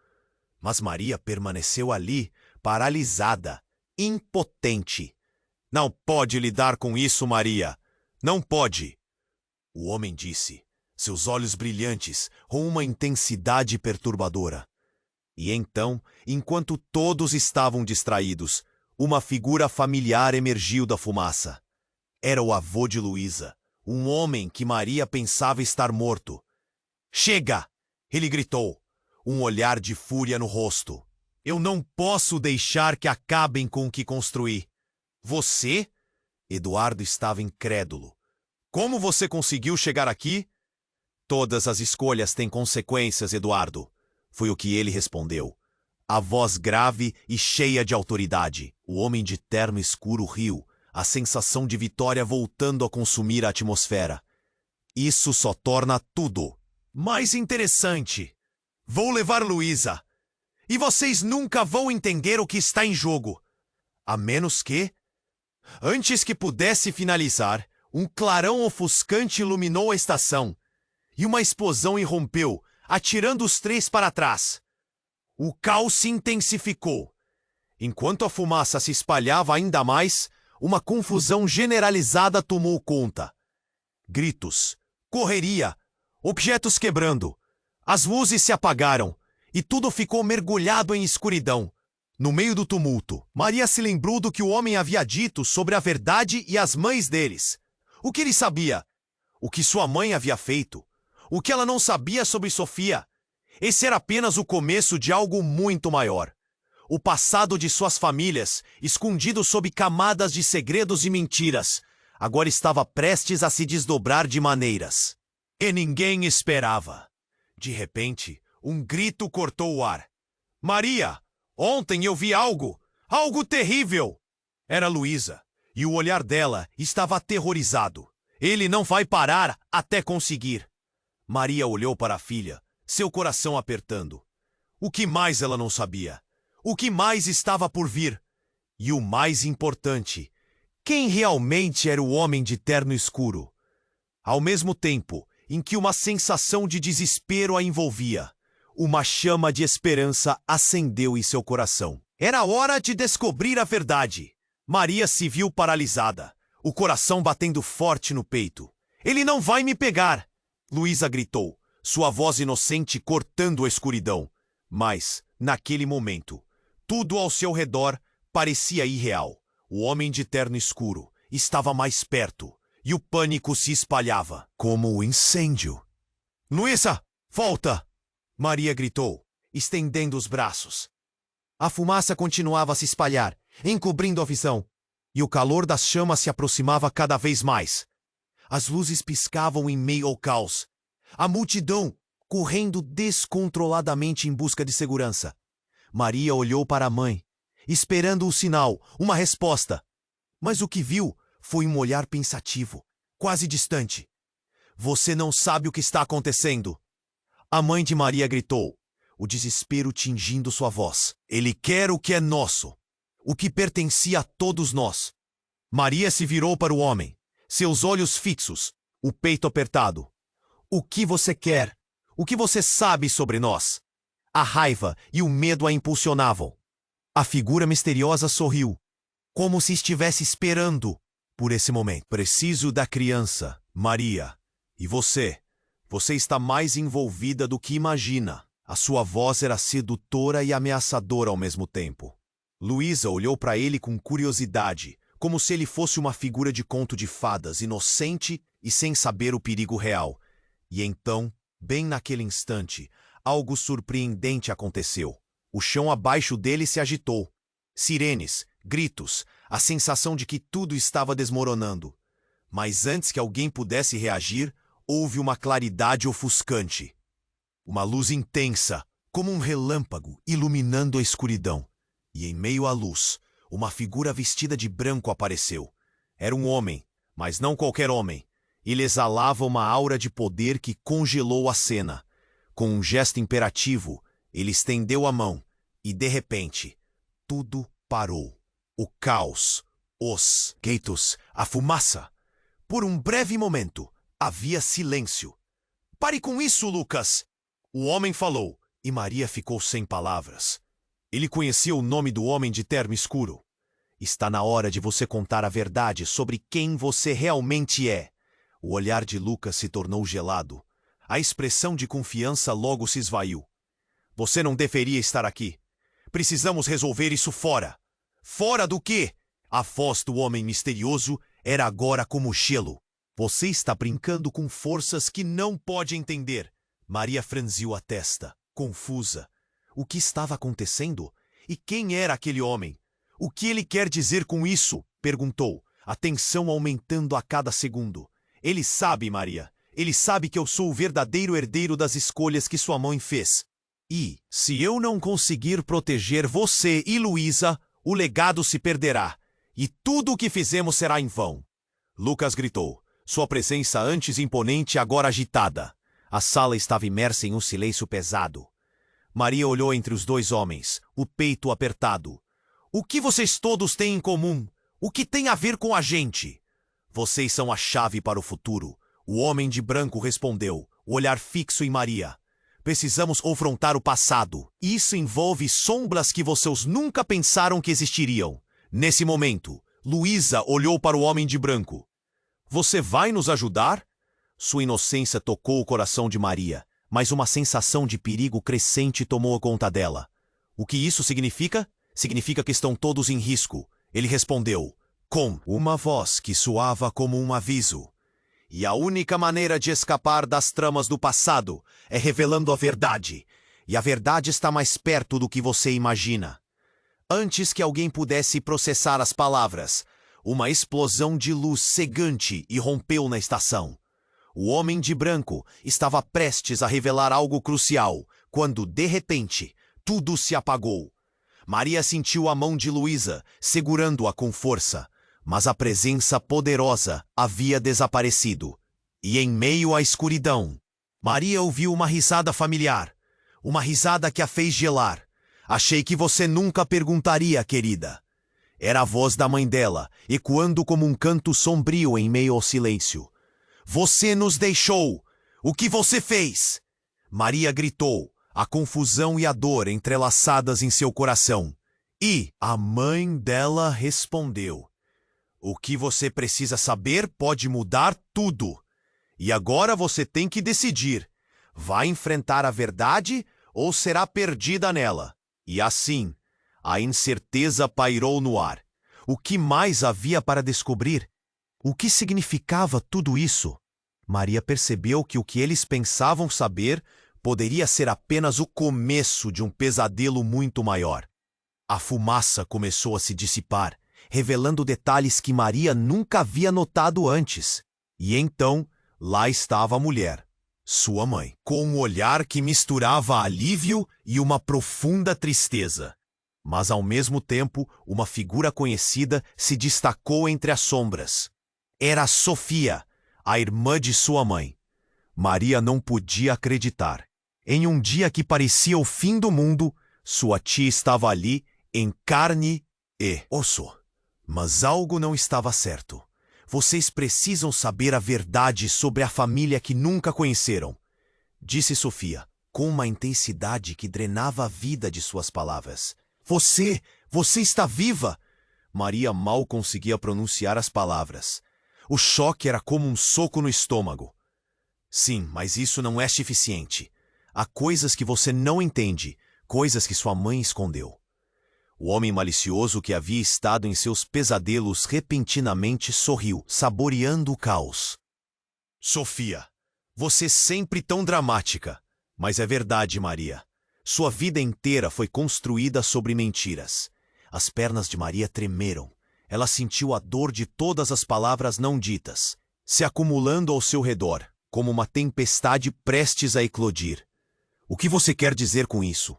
Mas Maria permaneceu ali, paralisada, impotente. Não pode lidar com isso, Maria. Não pode. O homem disse, seus olhos brilhantes com uma intensidade perturbadora. E então, enquanto todos estavam distraídos, uma figura familiar emergiu da fumaça. Era o avô de Luísa, um homem que Maria pensava estar morto. Chega! Ele gritou, um olhar de fúria no rosto. Eu não posso deixar que acabem com o que construí. Você? Eduardo estava incrédulo. Como você conseguiu chegar aqui? Todas as escolhas têm consequências, Eduardo. Foi o que ele respondeu. A voz grave e cheia de autoridade. O homem de terno escuro riu, a sensação de vitória voltando a consumir a atmosfera. Isso só torna tudo mais interessante. Vou levar Luísa. E vocês nunca vão entender o que está em jogo. A menos que... Antes que pudesse finalizar, um clarão ofuscante iluminou a estação. E uma explosão irrompeu, atirando os três para trás. O caos se intensificou. Enquanto a fumaça se espalhava ainda mais, uma confusão generalizada tomou conta. Gritos, correria, objetos quebrando. As luzes se apagaram e tudo ficou mergulhado em escuridão. No meio do tumulto, Maria se lembrou do que o homem havia dito sobre a verdade e as mães deles. O que ele sabia? O que sua mãe havia feito? O que ela não sabia sobre Sofia? Esse era apenas o começo de algo muito maior. O passado de suas famílias, escondido sob camadas de segredos e mentiras, agora estava prestes a se desdobrar de maneiras que ninguém esperava. De repente, um grito cortou o ar. Maria! Ontem eu vi algo! Algo terrível! Era Luísa, e o olhar dela estava aterrorizado. Ele não vai parar até conseguir. Maria olhou para a filha, seu coração apertando. O que mais ela não sabia? O que mais estava por vir? E o mais importante, quem realmente era o homem de terno escuro? Ao mesmo tempo em que uma sensação de desespero a envolvia, Uma chama de esperança acendeu em seu coração. Era hora de descobrir a verdade. Maria se viu paralisada, o coração batendo forte no peito. Ele não vai me pegar! Luísa gritou, sua voz inocente cortando a escuridão. Mas, naquele momento, tudo ao seu redor parecia irreal. O homem de terno escuro estava mais perto e o pânico se espalhava como um incêndio. Luísa, volta! Maria gritou, estendendo os braços. A fumaça continuava a se espalhar, encobrindo a visão, e o calor das chamas se aproximava cada vez mais. As luzes piscavam em meio ao caos. A multidão correndo descontroladamente em busca de segurança. Maria olhou para a mãe, esperando um sinal, uma resposta. Mas o que viu foi um olhar pensativo, quase distante. Você não sabe o que está acontecendo. A mãe de Maria gritou, o desespero tingindo sua voz. Ele quer o que é nosso, o que pertencia a todos nós. Maria se virou para o homem, seus olhos fixos, o peito apertado. O que você quer? O que você sabe sobre nós? A raiva e o medo a impulsionavam. A figura misteriosa sorriu, como se estivesse esperando por esse momento. Preciso da criança, Maria. E você? Você está mais envolvida do que imagina. A sua voz era sedutora e ameaçadora ao mesmo tempo. Luísa olhou para ele com curiosidade, como se ele fosse uma figura de conto de fadas, inocente e sem saber o perigo real. E então, bem naquele instante, algo surpreendente aconteceu. O chão abaixo dele se agitou. Sirenes, gritos, a sensação de que tudo estava desmoronando. Mas antes que alguém pudesse reagir, houve uma claridade ofuscante. Uma luz intensa, como um relâmpago, iluminando a escuridão. E em meio à luz, uma figura vestida de branco apareceu. Era um homem, mas não qualquer homem. Ele exalava uma aura de poder que congelou a cena. Com um gesto imperativo, ele estendeu a mão e, de repente, tudo parou. O caos, os gritos, a fumaça. Por um breve momento, havia silêncio. Pare com isso, Lucas! O homem falou, e Maria ficou sem palavras. Ele conhecia o nome do homem de terno escuro. Está na hora de você contar a verdade sobre quem você realmente é. O olhar de Lucas se tornou gelado. A expressão de confiança logo se esvaiu. Você não deveria estar aqui. Precisamos resolver isso fora. Fora do quê? A voz do homem misterioso era agora como gelo. Você está brincando com forças que não pode entender. Maria franziu a testa, confusa. O que estava acontecendo? E quem era aquele homem? O que ele quer dizer com isso? Perguntou, a tensão aumentando a cada segundo. Ele sabe, Maria. Ele sabe que eu sou o verdadeiro herdeiro das escolhas que sua mãe fez. E, se eu não conseguir proteger você e Luísa, o legado se perderá. E tudo o que fizemos será em vão. Lucas gritou, sua presença antes imponente agora agitada. A sala estava imersa em um silêncio pesado. Maria olhou entre os dois homens, o peito apertado. O que vocês todos têm em comum? O que tem a ver com a gente? Vocês são a chave para o futuro. O homem de branco respondeu, o olhar fixo em Maria. Precisamos confrontar o passado. Isso envolve sombras que vocês nunca pensaram que existiriam. Nesse momento, Luísa olhou para o homem de branco. Você vai nos ajudar? Sua inocência tocou o coração de Maria, mas uma sensação de perigo crescente tomou conta dela. O que isso significa? Significa que estão todos em risco. Ele respondeu, com uma voz que soava como um aviso. E a única maneira de escapar das tramas do passado é revelando a verdade. E a verdade está mais perto do que você imagina. Antes que alguém pudesse processar as palavras, uma explosão de luz cegante irrompeu na estação. O homem de branco estava prestes a revelar algo crucial, quando, de repente, tudo se apagou. Maria sentiu a mão de Luísa, segurando-a com força, mas a presença poderosa havia desaparecido. E em meio à escuridão, Maria ouviu uma risada familiar, uma risada que a fez gelar. Achei que você nunca perguntaria, querida. Era a voz da mãe dela, ecoando como um canto sombrio em meio ao silêncio. Você nos deixou! O que você fez? Maria gritou, a confusão e a dor entrelaçadas em seu coração. E a mãe dela respondeu: "O que você precisa saber pode mudar tudo. E agora você tem que decidir. Vai enfrentar a verdade ou será perdida nela?" E assim, a incerteza pairou no ar. O que mais havia para descobrir? O que significava tudo isso? Maria percebeu que o que eles pensavam saber poderia ser apenas o começo de um pesadelo muito maior. A fumaça começou a se dissipar, revelando detalhes que Maria nunca havia notado antes. E então, lá estava a mulher, sua mãe, com um olhar que misturava alívio e uma profunda tristeza. Mas, ao mesmo tempo, uma figura conhecida se destacou entre as sombras. Era Sofia, a irmã de sua mãe. Maria não podia acreditar. Em um dia que parecia o fim do mundo, sua tia estava ali, em carne e osso. Mas algo não estava certo. Vocês precisam saber a verdade sobre a família que nunca conheceram, disse Sofia, com uma intensidade que drenava a vida de suas palavras. Você está viva! Maria mal conseguia pronunciar as palavras. O choque era como um soco no estômago. Sim, mas isso não é suficiente. Há coisas que você não entende, coisas que sua mãe escondeu. O homem malicioso que havia estado em seus pesadelos repentinamente sorriu, saboreando o caos. Sofia, você sempre tão dramática. Mas é verdade, Maria. Sua vida inteira foi construída sobre mentiras. As pernas de Maria tremeram. Ela sentiu a dor de todas as palavras não ditas, se acumulando ao seu redor, como uma tempestade prestes a eclodir. O que você quer dizer com isso?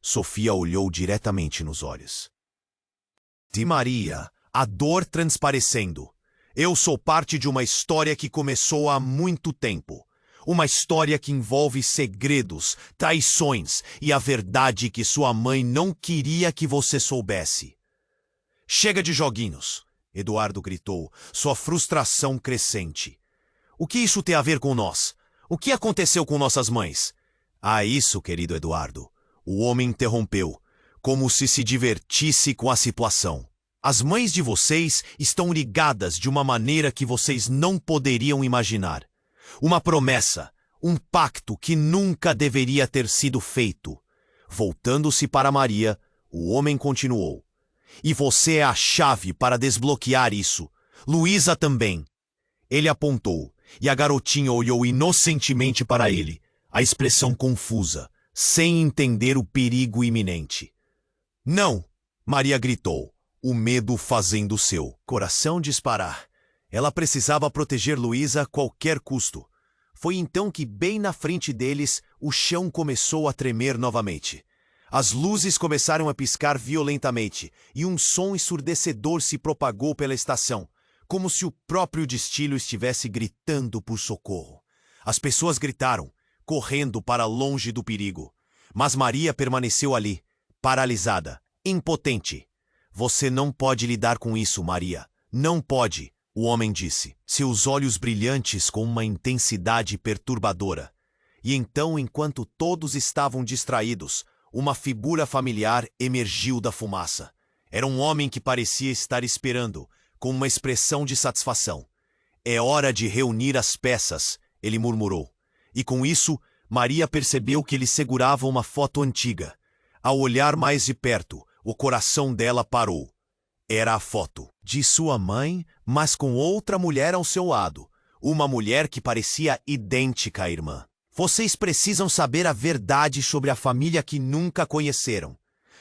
Sofia olhou diretamente nos olhos de Maria, a dor transparecendo. Eu sou parte de uma história que começou há muito tempo. Uma história que envolve segredos, traições e a verdade que sua mãe não queria que você soubesse. Chega de joguinhos, Eduardo gritou, sua frustração crescente. O que isso tem a ver com nós? O que aconteceu com nossas mães? Ah, isso, querido Eduardo. O homem interrompeu, como se divertisse com a situação. As mães de vocês estão ligadas de uma maneira que vocês não poderiam imaginar. Uma promessa, um pacto que nunca deveria ter sido feito. Voltando-se para Maria, o homem continuou. E você é a chave para desbloquear isso. Luísa também. Ele apontou, e a garotinha olhou inocentemente para ele, a expressão confusa, sem entender o perigo iminente. Não! Maria gritou, o medo fazendo seu coração disparar. Ela precisava proteger Luísa a qualquer custo. Foi então que, bem na frente deles, o chão começou a tremer novamente. As luzes começaram a piscar violentamente, e um som ensurdecedor se propagou pela estação, como se o próprio destino estivesse gritando por socorro. As pessoas gritaram, correndo para longe do perigo. Mas Maria permaneceu ali, paralisada, impotente. Você não pode lidar com isso, Maria. Não pode, o homem disse, seus olhos brilhantes com uma intensidade perturbadora. E então, enquanto todos estavam distraídos, uma figura familiar emergiu da fumaça. Era um homem que parecia estar esperando, com uma expressão de satisfação. É hora de reunir as peças, ele murmurou. E com isso, Maria percebeu que ele segurava uma foto antiga. Ao olhar mais de perto, o coração dela parou. Era a foto de sua mãe, mas com outra mulher ao seu lado. Uma mulher que parecia idêntica à irmã. Vocês precisam saber a verdade sobre a família que nunca conheceram.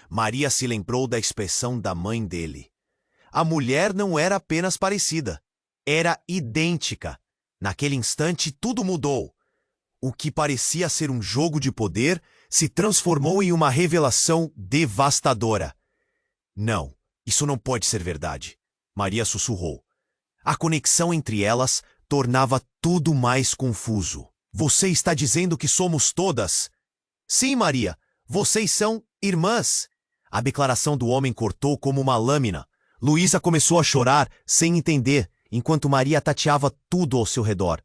Maria se lembrou da expressão da mãe dele. A mulher não era apenas parecida. Era idêntica. Naquele instante, tudo mudou. O que parecia ser um jogo de poder se transformou em uma revelação devastadora. Não, isso não pode ser verdade, Maria sussurrou. A conexão entre elas tornava tudo mais confuso. Você está dizendo que somos todas? Sim, Maria, vocês são irmãs. A declaração do homem cortou como uma lâmina. Luísa começou a chorar, sem entender, enquanto Maria tateava tudo ao seu redor.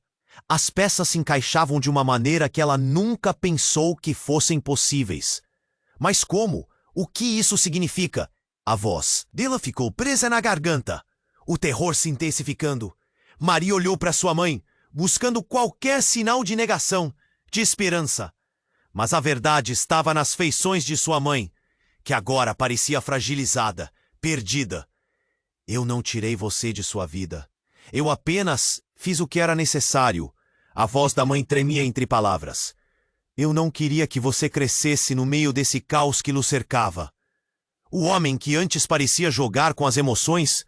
As peças se encaixavam de uma maneira que ela nunca pensou que fossem possíveis. Mas como? O que isso significa? A voz dela ficou presa na garganta, o terror se intensificando. Maria olhou para sua mãe, buscando qualquer sinal de negação, de esperança. Mas a verdade estava nas feições de sua mãe, que agora parecia fragilizada, perdida. Eu não tirei você de sua vida. Eu apenas fiz o que era necessário. A voz da mãe tremia entre palavras. Eu não queria que você crescesse no meio desse caos que nos cercava. O homem que antes parecia jogar com as emoções,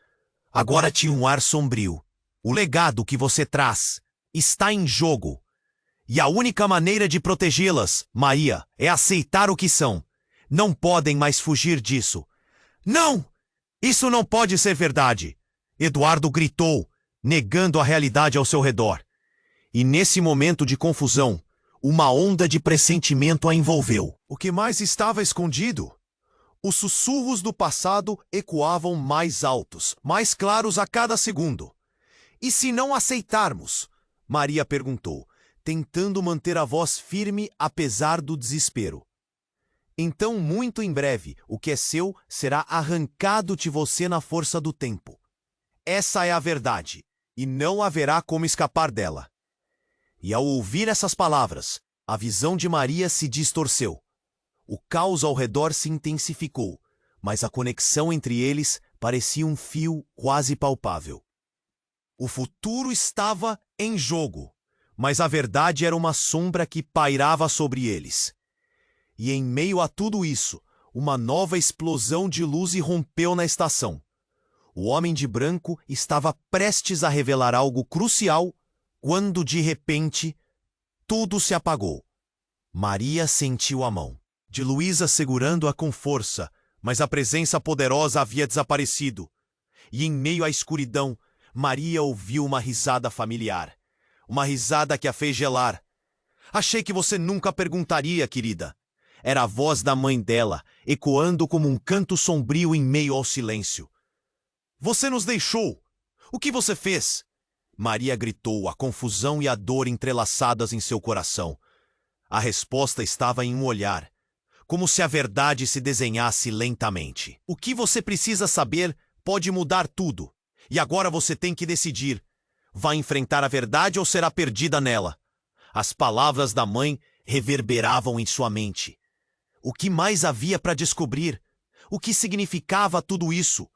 agora tinha um ar sombrio. O legado que você traz está em jogo. E a única maneira de protegê-las, Maria, é aceitar o que são. Não podem mais fugir disso. Não! Isso não pode ser verdade! Eduardo gritou, negando a realidade ao seu redor. E nesse momento de confusão, uma onda de pressentimento a envolveu. O que mais estava escondido? Os sussurros do passado ecoavam mais altos, mais claros a cada segundo. E se não aceitarmos? Maria perguntou, tentando manter a voz firme apesar do desespero. Então, muito em breve, o que é seu será arrancado de você na força do tempo. Essa é a verdade, e não haverá como escapar dela. E ao ouvir essas palavras, a visão de Maria se distorceu. O caos ao redor se intensificou, mas a conexão entre eles parecia um fio quase palpável. O futuro estava em jogo, mas a verdade era uma sombra que pairava sobre eles. E em meio a tudo isso, uma nova explosão de luz irrompeu na estação. O homem de branco estava prestes a revelar algo crucial, quando de repente, tudo se apagou. Maria sentiu a mão de Luísa segurando-a com força, mas a presença poderosa havia desaparecido. E em meio à escuridão, Maria ouviu uma risada familiar. Uma risada que a fez gelar. Achei que você nunca perguntaria, querida. Era a voz da mãe dela, ecoando como um canto sombrio em meio ao silêncio. Você nos deixou! O que você fez? Maria gritou, a confusão e a dor entrelaçadas em seu coração. A resposta estava em um olhar, como se a verdade se desenhasse lentamente. O que você precisa saber pode mudar tudo, e agora você tem que decidir. Vai enfrentar a verdade ou será perdida nela? As palavras da mãe reverberavam em sua mente. O que mais havia para descobrir? O que significava tudo isso?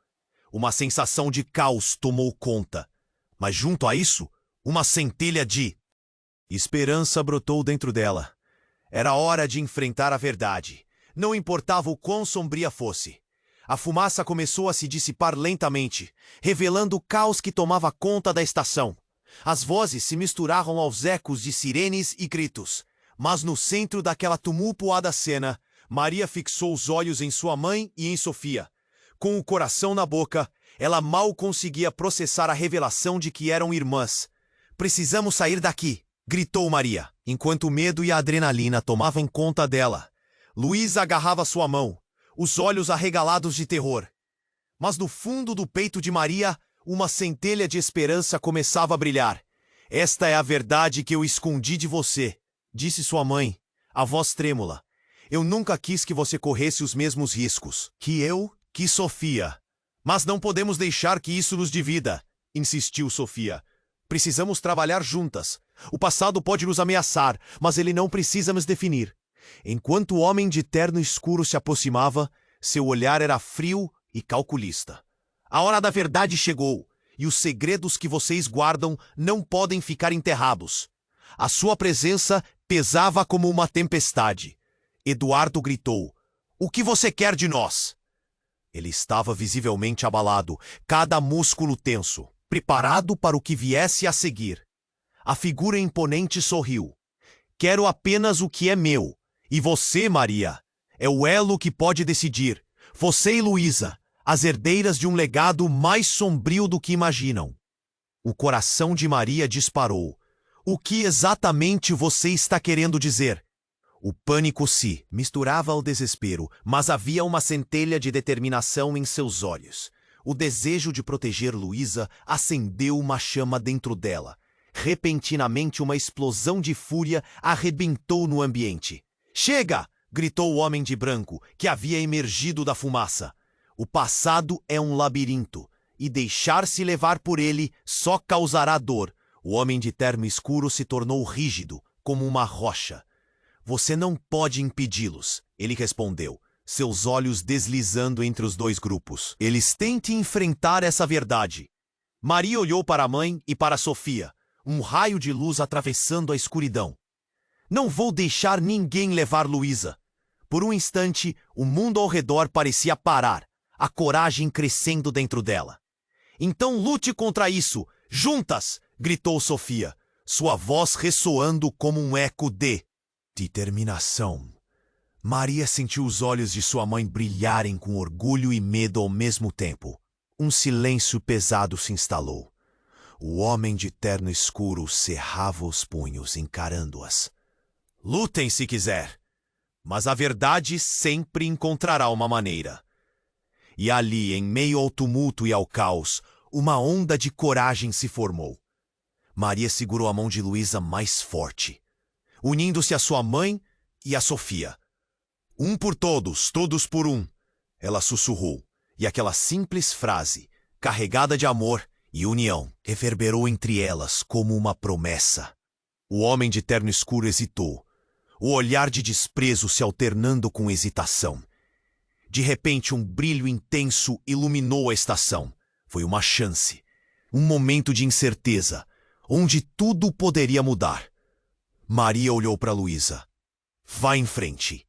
Uma sensação de caos tomou conta. Mas junto a isso, uma centelha de esperança brotou dentro dela. Era hora de enfrentar a verdade. Não importava o quão sombria fosse. A fumaça começou a se dissipar lentamente, revelando o caos que tomava conta da estação. As vozes se misturaram aos ecos de sirenes e gritos. Mas no centro daquela tumultuada cena, Maria fixou os olhos em sua mãe e em Sofia. Com o coração na boca, ela mal conseguia processar a revelação de que eram irmãs. Precisamos sair daqui, gritou Maria, enquanto o medo e a adrenalina tomavam conta dela. Luísa agarrava sua mão, os olhos arregalados de terror. Mas no fundo do peito de Maria, uma centelha de esperança começava a brilhar. Esta é a verdade que eu escondi de você, disse sua mãe, a voz trêmula. Eu nunca quis que você corresse os mesmos riscos que eu, que Sofia. Mas não podemos deixar que isso nos divida, insistiu Sofia. Precisamos trabalhar juntas. O passado pode nos ameaçar, mas ele não precisa nos definir. Enquanto o homem de terno escuro se aproximava, seu olhar era frio e calculista. A hora da verdade chegou, e os segredos que vocês guardam não podem ficar enterrados. A sua presença pesava como uma tempestade. Eduardo gritou, o que você quer de nós? Ele estava visivelmente abalado, cada músculo tenso, preparado para o que viesse a seguir. A figura imponente sorriu. Quero apenas o que é meu. E você, Maria, é o elo que pode decidir. Você e Luísa, as herdeiras de um legado mais sombrio do que imaginam. O coração de Maria disparou. O que exatamente você está querendo dizer? O pânico se misturava ao desespero, mas havia uma centelha de determinação em seus olhos. O desejo de proteger Luísa acendeu uma chama dentro dela. repentinamente uma explosão de fúria arrebentou no ambiente. "Chega!" gritou o homem de branco, que havia emergido da fumaça. "O passado é um labirinto, e deixar-se levar por ele só causará dor." O homem de terno escuro se tornou rígido, como uma rocha. "Você não pode impedi-los," ele respondeu, seus olhos deslizando entre os dois grupos. "Eles têm que enfrentar essa verdade." Maria olhou para a mãe e para Sofia, um raio de luz atravessando a escuridão. "Não vou deixar ninguém levar Luísa." Por um instante, o mundo ao redor parecia parar, a coragem crescendo dentro dela. "Então lute contra isso, juntas!" gritou Sofia, sua voz ressoando como um eco de determinação. Maria sentiu os olhos de sua mãe brilharem com orgulho e medo ao mesmo tempo. Um silêncio pesado se instalou. O homem de terno escuro cerrava os punhos, encarando-as. "Lutem se quiser, mas a verdade sempre encontrará uma maneira." E ali, em meio ao tumulto e ao caos, uma onda de coragem se formou. Maria segurou a mão de Luísa mais forte, unindo-se à sua mãe e a Sofia. "Um por todos, todos por um," ela sussurrou, e aquela simples frase, carregada de amor e união, reverberou entre elas como uma promessa. O homem de terno escuro hesitou, o olhar de desprezo se alternando com hesitação. De repente, um brilho intenso iluminou a estação. Foi uma chance, um momento de incerteza, onde tudo poderia mudar. Maria olhou para Luísa. "Vá em frente."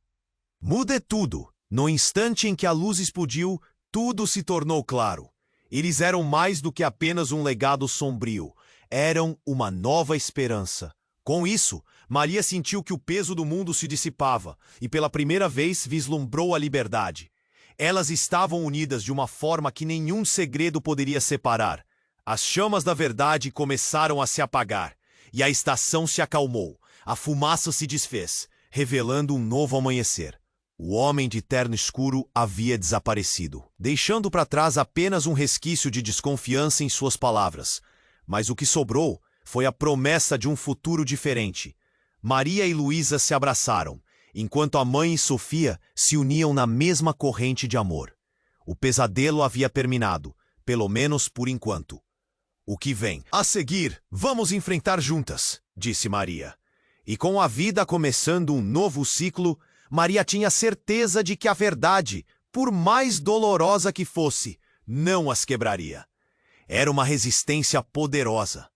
Mude tudo. No instante em que a luz explodiu, tudo se tornou claro. Eles eram mais do que apenas um legado sombrio. Eram uma nova esperança. Com isso, Maria sentiu que o peso do mundo se dissipava e pela primeira vez vislumbrou a liberdade. Elas estavam unidas de uma forma que nenhum segredo poderia separar. As chamas da verdade começaram a se apagar e a estação se acalmou. A fumaça se desfez, revelando um novo amanhecer. O homem de terno escuro havia desaparecido, deixando para trás apenas um resquício de desconfiança em suas palavras. Mas o que sobrou foi a promessa de um futuro diferente. Maria e Luísa se abraçaram, enquanto a mãe e Sofia se uniam na mesma corrente de amor. O pesadelo havia terminado, pelo menos por enquanto. "O que vem a seguir, vamos enfrentar juntas," disse Maria. E com a vida começando um novo ciclo, Maria tinha certeza de que a verdade, por mais dolorosa que fosse, não as quebraria. Era uma resistência poderosa.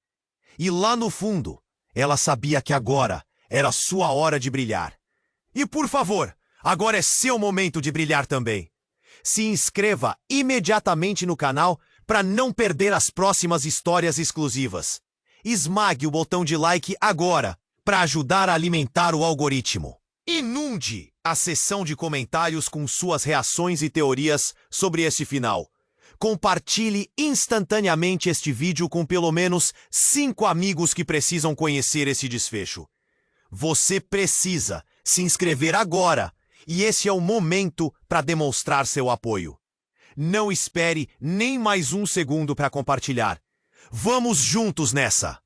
E lá no fundo, ela sabia que agora era sua hora de brilhar. E por favor, agora é seu momento de brilhar também. Se inscreva imediatamente no canal para não perder as próximas histórias exclusivas. Esmague o botão de like agora para ajudar a alimentar o algoritmo. Inunde a seção de comentários com suas reações e teorias sobre este final. Compartilhe instantaneamente este vídeo com pelo menos 5 amigos que precisam conhecer esse desfecho. Você precisa se inscrever agora, e esse é o momento para demonstrar seu apoio. Não espere nem mais um segundo para compartilhar. Vamos juntos nessa!